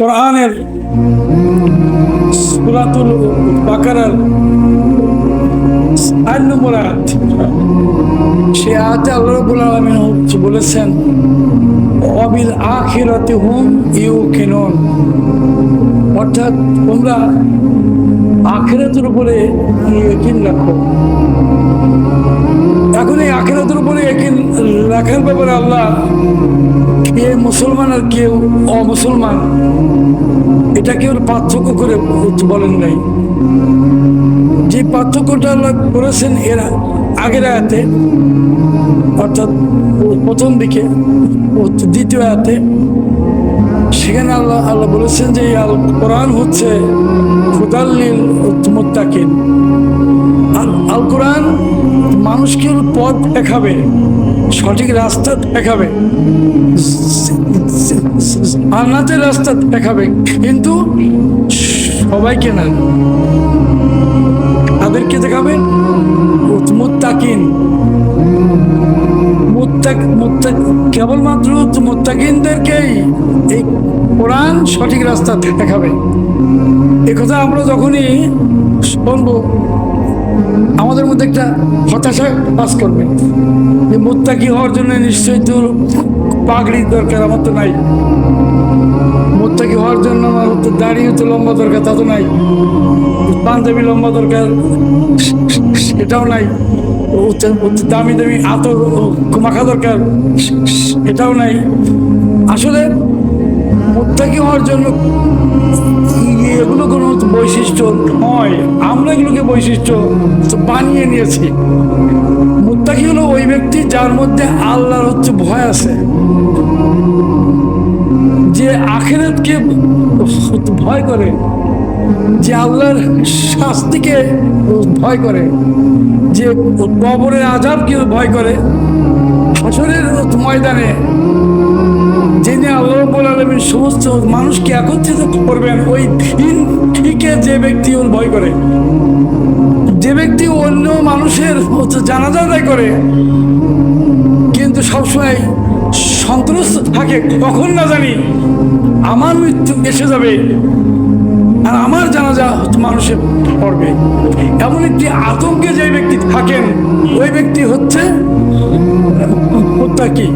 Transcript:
কোরআনের সূরাতুল বাকারার 8 নম্বর আয়াত, সে আয়াতে আল্লাহ রাব্বুল আলামিন বলেছেন ওয়াবিল আখিরাতি হুম ইউকিনুন, অর্থাৎ তোমরা আখিরাতের উপরে ইয়াকিন রাখো। এখন এই আখিরাতের উপরে ইয়াকিন রাখার ব্যাপারে আল্লাহ কে মুসলমান আর কেউ অমুসলমান এটা কেউ পার্থক্য করে বলেন নাই। যে পার্থক্যটা আল্লাহ করেছেন এর আগের আয়াতে, অর্থাৎ প্রথম দিকে দ্বিতীয় আয়াতে, সেখানে আল্লাহ বলেছেন যে আল কোরআন হচ্ছে হুদাল্লিল মুত্তাকিন। আল কোরআন মানুষকে পথ দেখাবে, সঠিক রাস্তা দেখাবে, জান্নাতের রাস্তা দেখাবে, কিন্তু সবাইকে না। তাদেরকে দেখাবে মুত্তাকিন, কেবলমাত্র মুত্তাকিনদেরকেই এই কোরআন সঠিক রাস্তা দেখাবে। একথা আমরা যখনই শুনবো আমাদের মধ্যে একটা হতাশা কাজ করবে যে মুত্তাকি হওয়ার জন্য নিশ্চয়ই তো পাগড়ির দরকার, আমার তো নাই। মুত্তাকি হওয়ার জন্য আমার তো দাড়ি তো লম্বা দরকার, তা তো নাই। পাঞ্জাবি লম্বা দরকার, সেটাও নাই। দামি দামি আতর মাখা দরকার, এটাও নাই। আসলে মুত্তাকি হওয়ার জন্য এগুলো কোনো বৈশিষ্ট্য নয়, আমরা এগুলোকে বৈশিষ্ট্য বানিয়ে নিয়েছি। মুত্তাকি হলো ওই ব্যক্তি যার মধ্যে আল্লাহর ভয় আছে, যে আখিরাতকে ভয় করে, যে আল্লাহর শাস্তিকে ভয় করে, যে কবরের আযাবকে ভয় করে, হাসরের ময়দানে যিনি আল্লাহ রাব্বুল আলামিন সমস্ত মানুষকে একত্রিত করবেন, ওই দিন থেকে যে ব্যক্তি ভয় করে, যে ব্যক্তি অন্য মানুষের জানাজা আদায় করে কিন্তু সবসময় সন্ত্রস্ত থাকে, কখন না জানি আমার মৃত্যু এসে যাবে আর আমার জানাজা মানুষের পড়বে, এমন একটি আতঙ্কে যে ব্যক্তি থাকেন, ওই ব্যক্তি হচ্ছে মুত্তাকি।